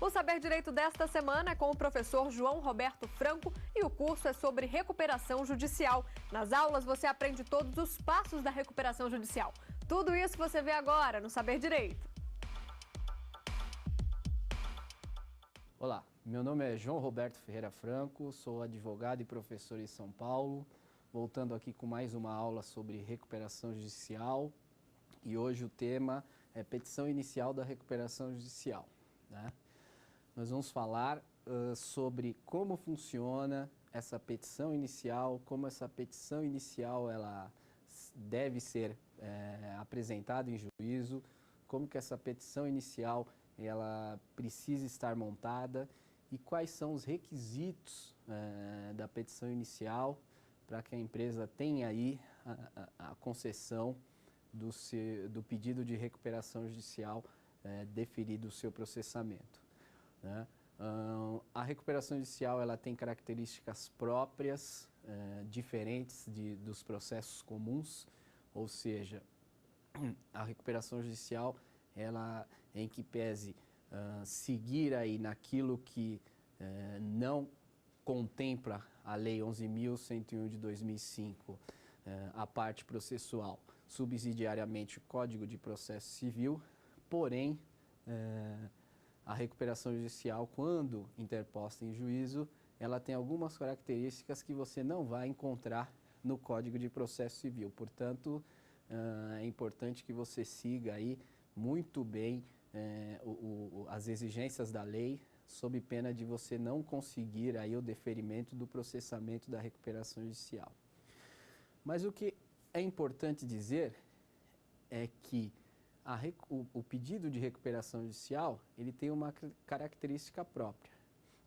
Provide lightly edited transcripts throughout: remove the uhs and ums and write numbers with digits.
O Saber Direito desta semana é com o professor João Roberto Franco e o curso é sobre recuperação judicial. Nas aulas você aprende todos os passos da recuperação judicial. Tudo isso você vê agora no Saber Direito. Olá, meu nome é João Roberto Ferreira Franco, sou advogado e professor em São Paulo, voltando aqui com mais uma aula sobre recuperação judicial e hoje o tema é petição inicial da recuperação judicial, né? Nós vamos falar sobre como funciona essa petição inicial, como essa petição inicial ela deve ser apresentada em juízo, como que essa petição inicial ela precisa estar montada e quais são os requisitos da petição inicial para que a empresa tenha aí a concessão do pedido de recuperação judicial deferido o seu processamento, né? A recuperação judicial ela tem características próprias, diferentes dos processos comuns, ou seja, a recuperação judicial ela em que pese seguir aí naquilo que não contempla a Lei 11.101 de 2005, a parte processual, subsidiariamente o Código de Processo Civil, porém, a recuperação judicial, quando interposta em juízo, ela tem algumas características que você não vai encontrar no Código de Processo Civil. Portanto, é importante que você siga aí muito bem as exigências da lei, sob pena de você não conseguir aí o deferimento do processamento da recuperação judicial. Mas o que é importante dizer é que o pedido de recuperação judicial, ele tem uma característica própria,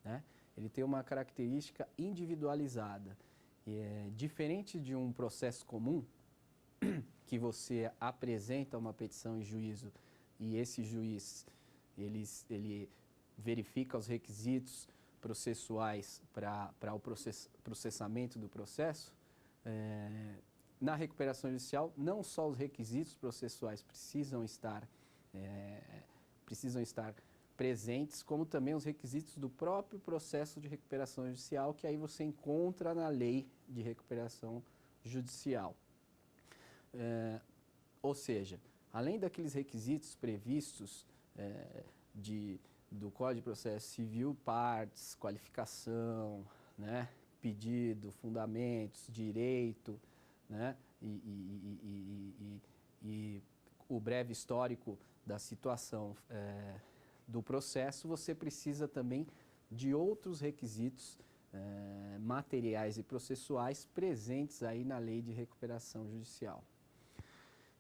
né? Ele tem uma característica individualizada. Diferente de um processo comum, que você apresenta uma petição em juízo e esse juiz ele verifica os requisitos processuais para o processamento do processo, na recuperação judicial, não só os requisitos processuais precisam estar presentes, como também os requisitos do próprio processo de recuperação judicial, que aí você encontra na lei de recuperação judicial. Ou seja, além daqueles requisitos previstos do Código de Processo Civil, partes, qualificação, né, pedido, fundamentos, direito, né, e o breve histórico da situação do processo, você precisa também de outros requisitos materiais e processuais presentes aí na Lei de Recuperação Judicial.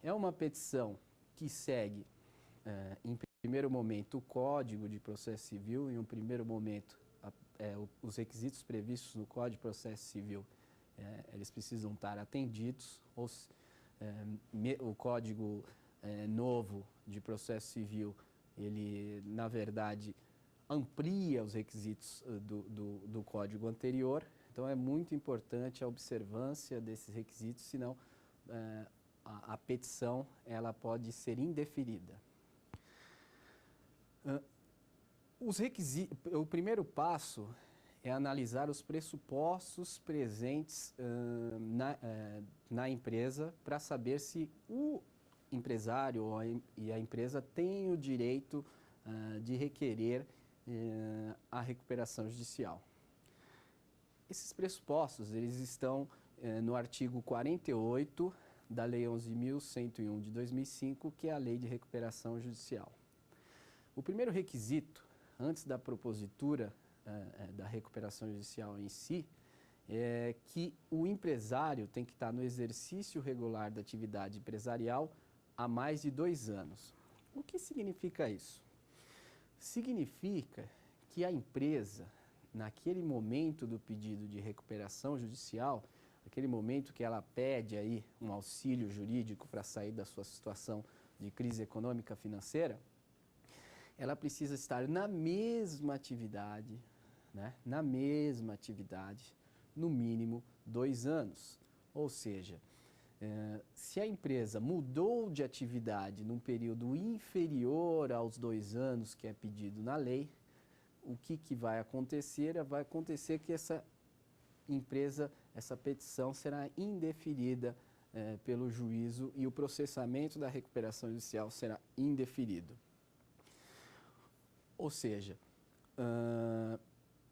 É uma petição que segue, em primeiro momento, o Código de Processo Civil, em um primeiro momento, os requisitos previstos no Código de Processo Civil, eles precisam estar atendidos. O Código novo de Processo Civil, ele, na verdade, amplia os requisitos do Código anterior, então é muito importante a observância desses requisitos, senão a petição ela pode ser indeferida. O primeiro passo é analisar os pressupostos presentes na empresa para saber se o empresário e a empresa têm o direito de requerer a recuperação judicial. Esses pressupostos eles estão no artigo 48 da Lei 11.101 de 2005, que é a Lei de Recuperação Judicial. O primeiro requisito, antes da propositura da recuperação judicial em si, é que o empresário tem que estar no exercício regular da atividade empresarial há mais de 2 anos. O que significa isso? Significa que a empresa, naquele momento do pedido de recuperação judicial, aquele momento que ela pede aí um auxílio jurídico para sair da sua situação de crise econômica financeira, ela precisa estar na mesma atividade, né? Na mesma atividade, no mínimo 2 anos. Ou seja, se a empresa mudou de atividade num período inferior aos 2 anos que é pedido na lei, o que vai acontecer? Vai acontecer que essa empresa, essa petição será indeferida pelo juízo e o processamento da recuperação judicial será indeferido. Ou seja,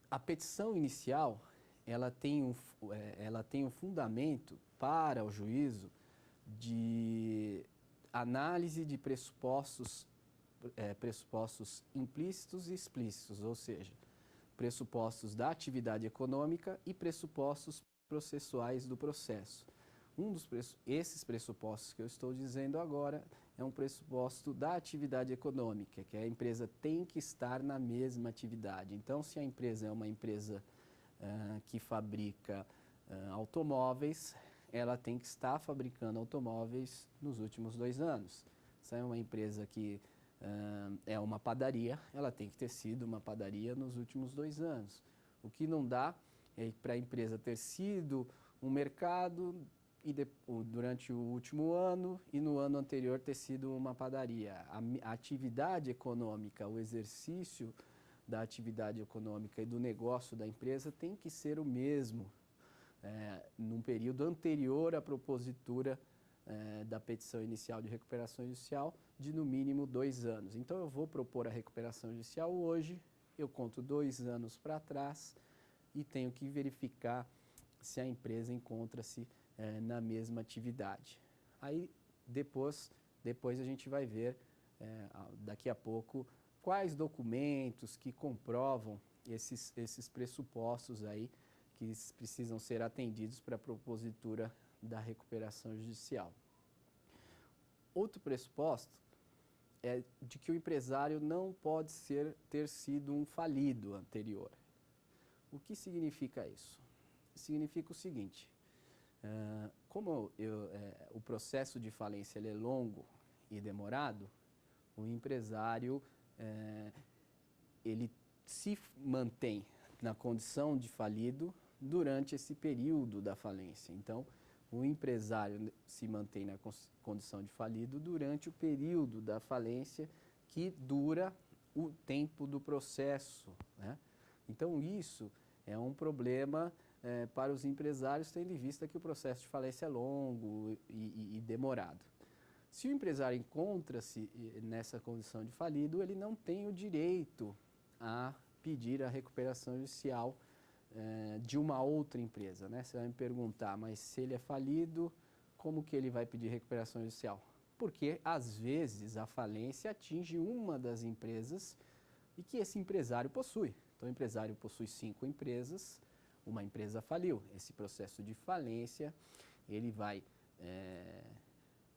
a petição inicial, ela tem um fundamento para o juízo de análise de pressupostos implícitos e explícitos, ou seja, pressupostos da atividade econômica e pressupostos processuais do processo. Esses pressupostos que eu estou dizendo agora é um pressuposto da atividade econômica, que a empresa tem que estar na mesma atividade. Então, se a empresa é uma empresa que fabrica automóveis, ela tem que estar fabricando automóveis nos últimos 2 anos. Se é uma empresa que é uma padaria, ela tem que ter sido uma padaria nos últimos 2 anos. O que não dá é para a empresa ter sido um mercado durante o último ano e no ano anterior ter sido uma padaria. A atividade econômica, o exercício da atividade econômica e do negócio da empresa tem que ser o mesmo num período anterior à propositura da petição inicial de recuperação judicial de no mínimo 2 anos. Então eu vou propor a recuperação judicial hoje, eu conto 2 anos para trás e tenho que verificar se a empresa encontra-se na mesma atividade. Aí depois a gente vai ver daqui a pouco quais documentos que comprovam esses pressupostos aí que precisam ser atendidos para a propositura da recuperação judicial. Outro pressuposto é de que o empresário não pode ter sido um falido anterior. O que significa isso? Significa o seguinte, como o processo de falência ele é longo e demorado, o empresário ele se mantém na condição de falido durante esse período da falência. Então, o empresário se mantém na condição de falido durante o período da falência que dura o tempo do processo, né? Então, isso é um problema para os empresários, tendo em vista que o processo de falência é longo e demorado. Se o empresário encontra-se nessa condição de falido, ele não tem o direito a pedir a recuperação judicial de uma outra empresa, né? Você vai me perguntar, mas se ele é falido, como que ele vai pedir recuperação judicial? Porque, às vezes, a falência atinge uma das empresas e que esse empresário possui. Então, o empresário possui 5 empresas, uma empresa faliu. Esse processo de falência, ele vai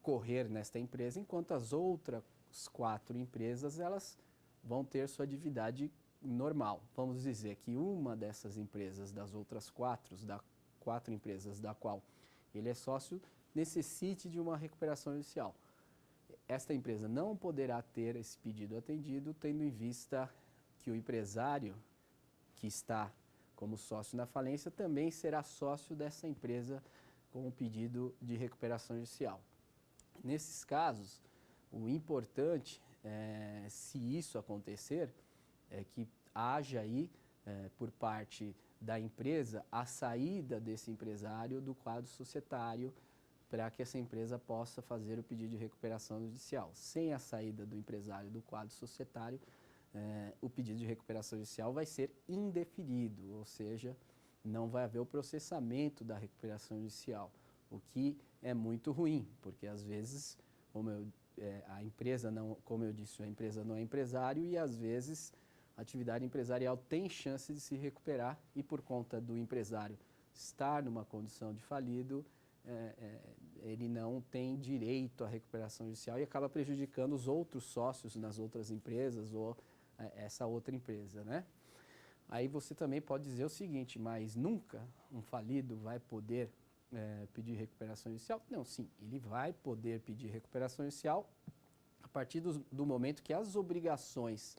correr nesta empresa, enquanto as outras 4 empresas, elas vão ter sua atividade normal. Vamos dizer que uma dessas empresas, das outras 4 empresas da qual ele é sócio, necessite de uma recuperação judicial. Esta empresa não poderá ter esse pedido atendido, tendo em vista que o empresário que está como sócio na falência também será sócio dessa empresa com o pedido de recuperação judicial. Nesses casos, o importante, se isso acontecer, é que haja aí, por parte da empresa, a saída desse empresário do quadro societário para que essa empresa possa fazer o pedido de recuperação judicial. Sem a saída do empresário do quadro societário, o pedido de recuperação judicial vai ser indeferido, ou seja, não vai haver o processamento da recuperação judicial, o que é muito ruim, porque às vezes, a empresa não, como eu disse, a empresa não é empresário e às vezes a atividade empresarial tem chance de se recuperar e por conta do empresário estar numa condição de falido, ele não tem direito à recuperação judicial e acaba prejudicando os outros sócios nas outras empresas ou essa outra empresa, né? Aí você também pode dizer o seguinte, mas nunca um falido vai poder pedir recuperação judicial? Não, sim, ele vai poder pedir recuperação judicial a partir do momento que as obrigações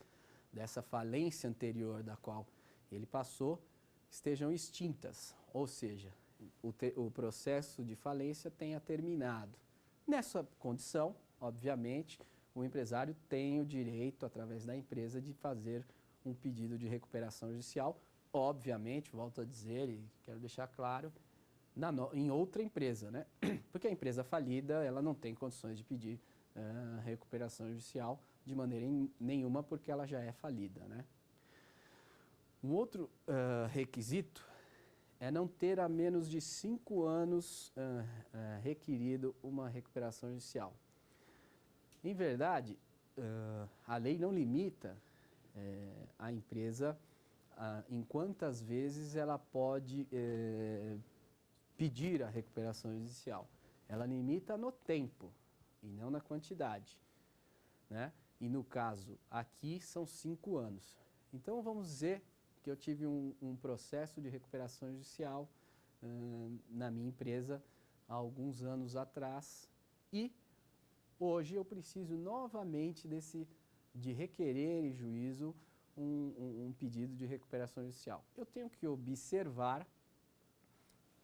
dessa falência anterior da qual ele passou estejam extintas, ou seja, o processo de falência tenha terminado. Nessa condição, obviamente, o empresário tem o direito, através da empresa, de fazer um pedido de recuperação judicial, obviamente, volto a dizer e quero deixar claro, em outra empresa, né? Porque a empresa falida, ela não tem condições de pedir recuperação judicial de maneira nenhuma, porque ela já é falida, né? Um outro requisito é não ter há menos de 5 anos requerido uma recuperação judicial. Em verdade, a lei não limita a empresa em quantas vezes ela pode pedir a recuperação judicial. Ela limita no tempo e não na quantidade, né? E no caso aqui são 5 anos. Então vamos dizer que eu tive um processo de recuperação judicial na minha empresa há alguns anos atrás e hoje eu preciso novamente de requerer em juízo um pedido de recuperação judicial. Eu tenho que observar,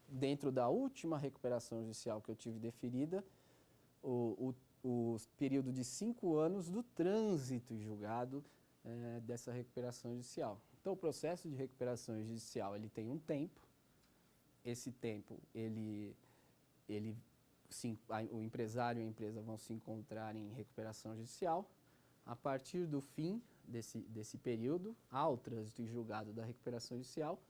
dentro da última recuperação judicial que eu tive deferida, o período de 5 anos do trânsito em julgado dessa recuperação judicial. Então, o processo de recuperação judicial ele tem um tempo. Esse tempo, o empresário e a empresa vão se encontrar em recuperação judicial. A partir do fim desse período, há o trânsito em julgado da recuperação judicial.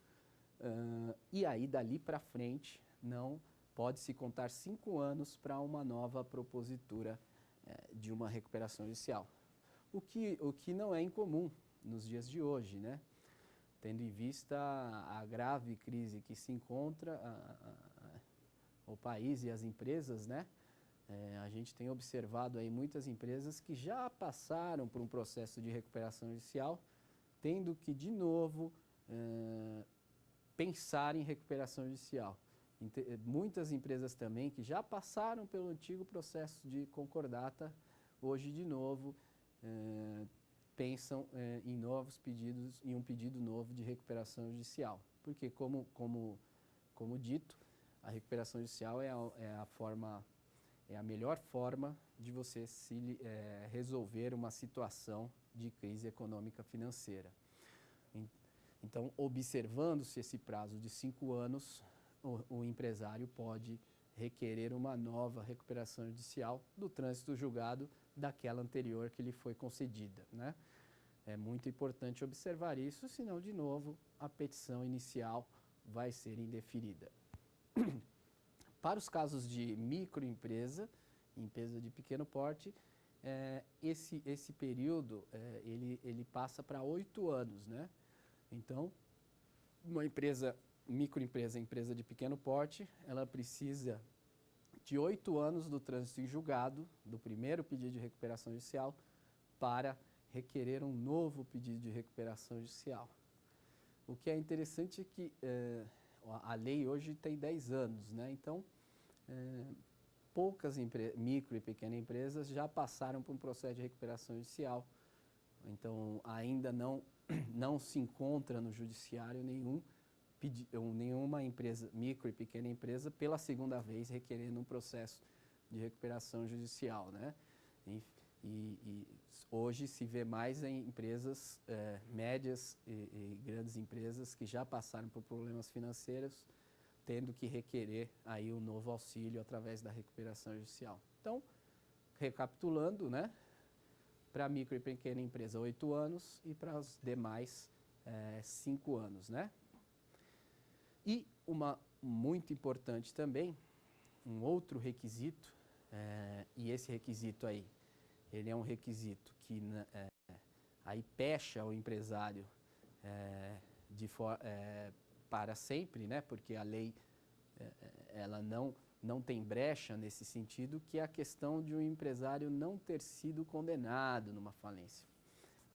E aí, dali para frente, não pode-se contar 5 anos para uma nova propositura de uma recuperação judicial. O que não é incomum nos dias de hoje, né? Tendo em vista a grave crise que se encontra o país e as empresas, né? A gente tem observado aí muitas empresas que já passaram por um processo de recuperação judicial, tendo que, de novo, pensar em recuperação judicial. Muitas empresas também que já passaram pelo antigo processo de concordata, hoje, de novo, pensam em novos pedidos, em um pedido novo de recuperação judicial. Porque, como dito, a recuperação judicial é a melhor forma de você resolver uma situação de crise econômica financeira. Então, observando-se esse prazo de 5 anos, o empresário pode requerer uma nova recuperação judicial do trânsito julgado daquela anterior que lhe foi concedida, né? É muito importante observar isso, senão, de novo, a petição inicial vai ser indeferida. Para os casos de microempresa, empresa de pequeno porte, esse período ele passa para 8 anos, né? Então, uma microempresa, empresa de pequeno porte, ela precisa de 8 anos do trânsito em julgado, do primeiro pedido de recuperação judicial, para requerer um novo pedido de recuperação judicial. O que é interessante é que a lei hoje tem 10 anos, né? Então, poucas micro e pequenas empresas já passaram por um processo de recuperação judicial. Então, ainda não se encontra no judiciário nenhuma empresa, micro e pequena empresa, pela segunda vez requerendo um processo de recuperação judicial, né? E hoje se vê mais em empresas médias e grandes empresas que já passaram por problemas financeiros, tendo que requerer aí um novo auxílio através da recuperação judicial. Então, recapitulando, né? Para a micro e pequena empresa, 8 anos e para as demais, 5 anos, né? E uma muito importante também, um outro requisito, e esse requisito aí, ele é um requisito que aí pecha o empresário para sempre, né? Porque a lei ela não tem brecha nesse sentido, que é a questão de um empresário não ter sido condenado numa falência.